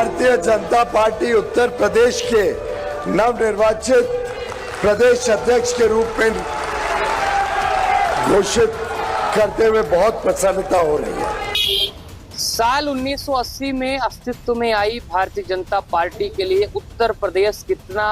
Bharatiya Janata party Uttar Pradesh के नवनिर्वाचित प्रदेश अध्यक्ष के रूप में घोषित करते हुए बहुत प्रसन्नता हो रही है। साल 1980 में अस्तित्व में आई भारतीय जनता पार्टी के लिए उत्तर प्रदेश कितना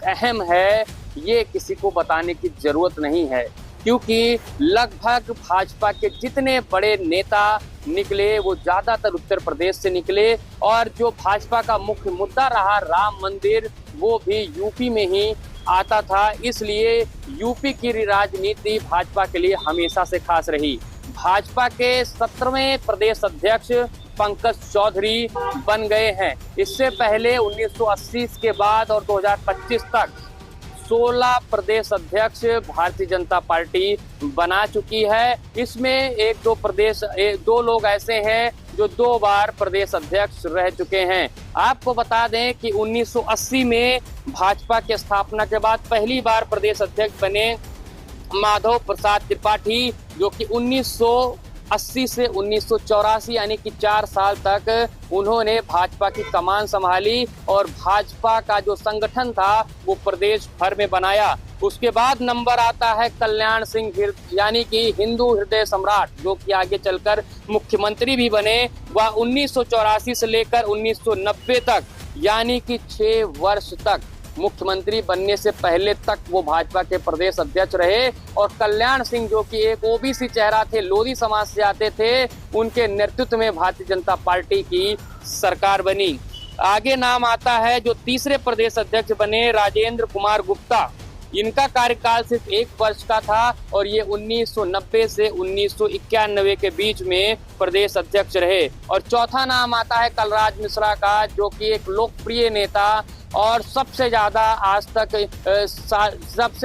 अहम है ये किसी को बताने की जरूरत नहीं है, क्योंकि लगभग भाजपा के जितने बड़े नेता निकले वो ज्यादातर उत्तर प्रदेश से निकले, और जो भाजपा का मुख्य मुद्दा रहा राम मंदिर वो भी यूपी में ही आता था। इसलिए यूपी की राजनीति भाजपा के लिए हमेशा से खास रही। भाजपा के 17वें प्रदेश अध्यक्ष पंकज चौधरी बन गए हैं। इससे पहले 1980 के बाद और 2025 तक 16 प्रदेश अध्यक्ष भारतीय जनता पार्टी बना चुकी है। इसमें दो लोग ऐसे हैं जो 2 बार प्रदेश अध्यक्ष रह चुके हैं। आपको बता दें कि 1980 में भाजपा की स्थापना के बाद पहली बार प्रदेश अध्यक्ष बने माधव प्रसाद त्रिपाठी, जो कि 1980 से 1984 यानी कि 4 साल तक उन्होंने भाजपा की कमान संभाली और भाजपा का जो संगठन था वो प्रदेश भर में बनाया। उसके बाद नंबर आता है कल्याण सिंह यानी कि हिंदू हृदय सम्राट, जो कि आगे चलकर मुख्यमंत्री भी बने। वह 1984 से लेकर 1990 तक यानी कि 6 वर्ष तक मुख्यमंत्री बनने से पहले तक वो भाजपा के प्रदेश अध्यक्ष रहे। और कल्याण सिंह जो कि एक ओबीसी चेहरा थे, लोधी समाज से आते थे, उनके नेतृत्व में भारतीय जनता पार्टी की सरकार बनी। आगे नाम आता है जो तीसरे प्रदेश अध्यक्ष बने राजेंद्र कुमार गुप्ता। इनका कार्यकाल सिर्फ 1 वर्ष का था और ये 1990 से 1991 के बीच में प्रदेश अध्यक्ष रहे। और चौथा नाम आता है कलराज मिश्रा का, जो कि एक लोकप्रिय नेता और सबसे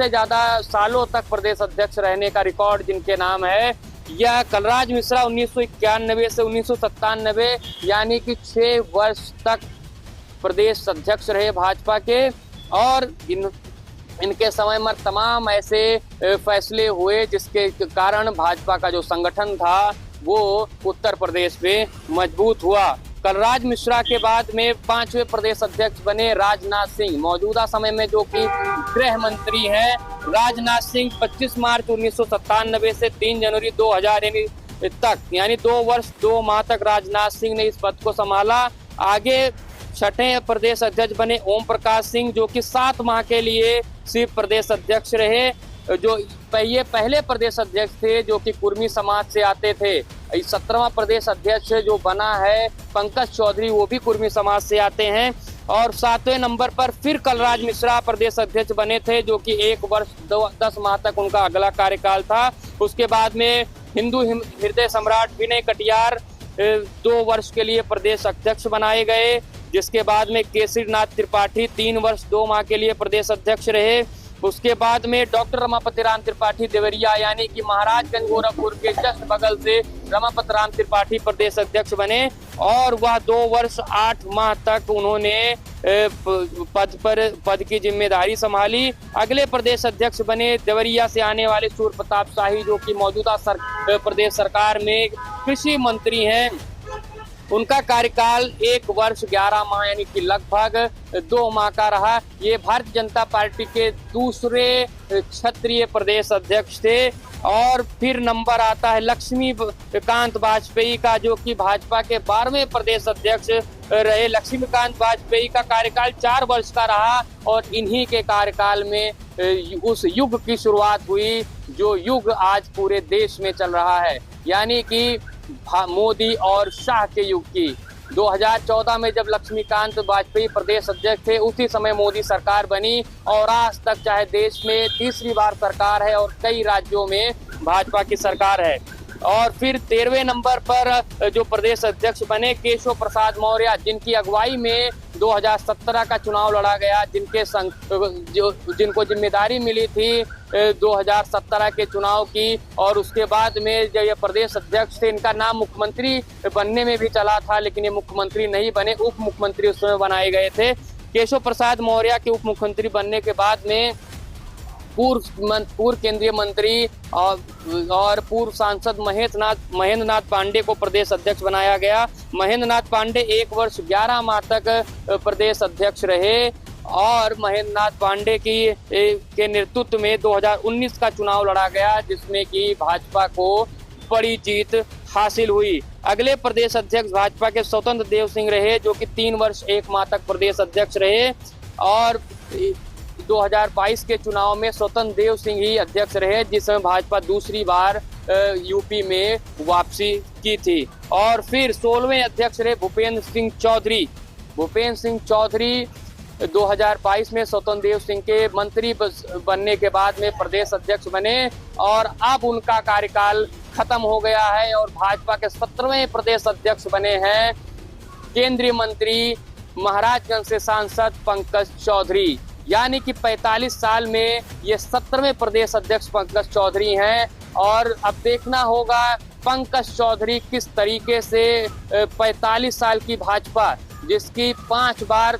ज्यादा सालों तक प्रदेश अध्यक्ष रहने का रिकॉर्ड जिनके नाम है। यह कलराज मिश्रा 1991 से 1997 यानी कि 6 वर्ष तक प्रदेश अध्यक्ष रहे भाजपा के। और इनके समय में तमाम ऐसे फैसले हुए जिसके कारण भाजपा का जो संगठन था वो उत्तर प्रदेश में मजबूत हुआ। कलराज मिश्रा के बाद में 5वें प्रदेश अध्यक्ष बने राजनाथ सिंह, मौजूदा समय में जो कि गृह मंत्री हैं। राजनाथ सिंह 25 मार्च 1997 से 3 जनवरी 2000 तक यानी 2 वर्ष 2 माह तक राजनाथ सिंह ने इस पद को संभाला। आगे 6ठे प्रदेश अध्यक्ष बने ओम प्रकाश सिंह, जो कि 7 माह के लिए सिर्फ प्रदेश अध्यक्ष रहे। जो ये पहले प्रदेश अध्यक्ष थे जो कि कुर्मी समाज से आते थे। 17वां प्रदेश अध्यक्ष जो बना है पंकज चौधरी, वो भी कुर्मी समाज से आते हैं। और 7वें नंबर पर फिर कलराज मिश्रा प्रदेश अध्यक्ष बने थे, जो कि 1 वर्ष 10 माह तक उनका अगला कार्यकाल था। उसके बाद में हिंदू हृदय सम्राट विनय कटियार 2 वर्ष के लिए प्रदेश अध्यक्ष बनाए गए, जिसके बाद में केसरीनाथ त्रिपाठी 3 वर्ष 2 माह के लिए प्रदेश अध्यक्ष रहे। उसके बाद में डॉक्टर रमापति राम त्रिपाठी देवरिया यानी कि महाराजगंज गोरखपुर के जस्ट बगल से रमापति राम त्रिपाठी प्रदेश अध्यक्ष बने और वह 2 वर्ष 8 माह तक उन्होंने पद की जिम्मेदारी संभाली। अगले प्रदेश अध्यक्ष बने देवरिया से आने वाले सूर्य प्रताप शाही, जो कि मौजूदा प्रदेश सरकार में कृषि मंत्री हैं। उनका कार्यकाल 1 वर्ष 11 माह यानी कि लगभग 2 माह का रहा। ये भारतीय जनता पार्टी के दूसरे क्षत्रिय प्रदेश अध्यक्ष थे। और फिर नंबर आता है लक्ष्मीकांत वाजपेयी का, जो कि भाजपा के 12वें प्रदेश अध्यक्ष रहे। लक्ष्मीकांत वाजपेयी का कार्यकाल 4 वर्ष का रहा और इन्हीं के कार्यकाल में उस युग की शुरुआत हुई जो युग आज पूरे देश में चल रहा है, यानी कि मोदी और शाह के युग की। 2014 में जब लक्ष्मीकांत वाजपेयी प्रदेश अध्यक्ष थे, उसी समय मोदी सरकार बनी और आज तक चाहे देश में तीसरी बार सरकार है और कई राज्यों में भाजपा की सरकार है। और फिर 13वें नंबर पर जो प्रदेश अध्यक्ष बने केशव प्रसाद मौर्य, जिनकी अगुवाई में 2017 का चुनाव लड़ा गया, जिनको जिम्मेदारी मिली थी 2017 के चुनाव की। और उसके बाद में जब ये प्रदेश अध्यक्ष थे, इनका नाम मुख्यमंत्री बनने में भी चला था, लेकिन ये मुख्यमंत्री नहीं बने, उप मुख्यमंत्री उस समय बनाए गए थे। केशव प्रसाद मौर्य के उप मुख्यमंत्री बनने के बाद में पूर्व केंद्रीय मंत्री और पूर्व सांसद महेंद्र नाथ पांडे को प्रदेश अध्यक्ष बनाया गया। महेंद्र नाथ पांडे 1 वर्ष 11 माह तक प्रदेश अध्यक्ष रहे और महेंद्र नाथ पांडे के नेतृत्व में 2019 का चुनाव लड़ा गया, जिसमें कि भाजपा को बड़ी जीत हासिल हुई। अगले प्रदेश अध्यक्ष भाजपा के स्वतंत्र देव सिंह रहे, जो कि 3 वर्ष 1 माह तक प्रदेश अध्यक्ष रहे और 2022 के चुनाव में स्वतंत्र देव सिंह ही अध्यक्ष रहे, जिसमें भाजपा दूसरी बार यूपी में वापसी की थी। और फिर 16वें अध्यक्ष रहे भूपेंद्र सिंह चौधरी। भूपेंद्र सिंह चौधरी 2022 में स्वतंत्र देव सिंह के मंत्री बनने के बाद में प्रदेश अध्यक्ष बने और अब उनका कार्यकाल खत्म हो गया है और भाजपा के 17वें प्रदेश अध्यक्ष बने हैं केंद्रीय मंत्री महाराजगंज से सांसद पंकज चौधरी। यानी कि 45 साल में ये 17वें प्रदेश अध्यक्ष पंकज चौधरी हैं और अब देखना होगा पंकज चौधरी किस तरीके से 45 साल की भाजपा, जिसकी 5 बार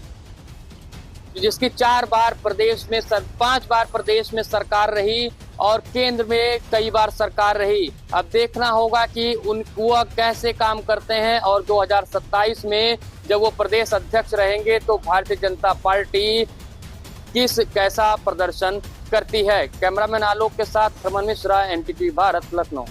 प्रदेश में सरकार रही और केंद्र में कई बार सरकार रही। अब देखना होगा कि वो कैसे काम करते हैं और 2027 में जब वो प्रदेश अध्यक्ष रहेंगे तो भारतीय जनता पार्टी कैसा प्रदर्शन करती है। कैमरामैन आलोक के साथ हरमन मिश्रा, NTV भारत, लखनऊ।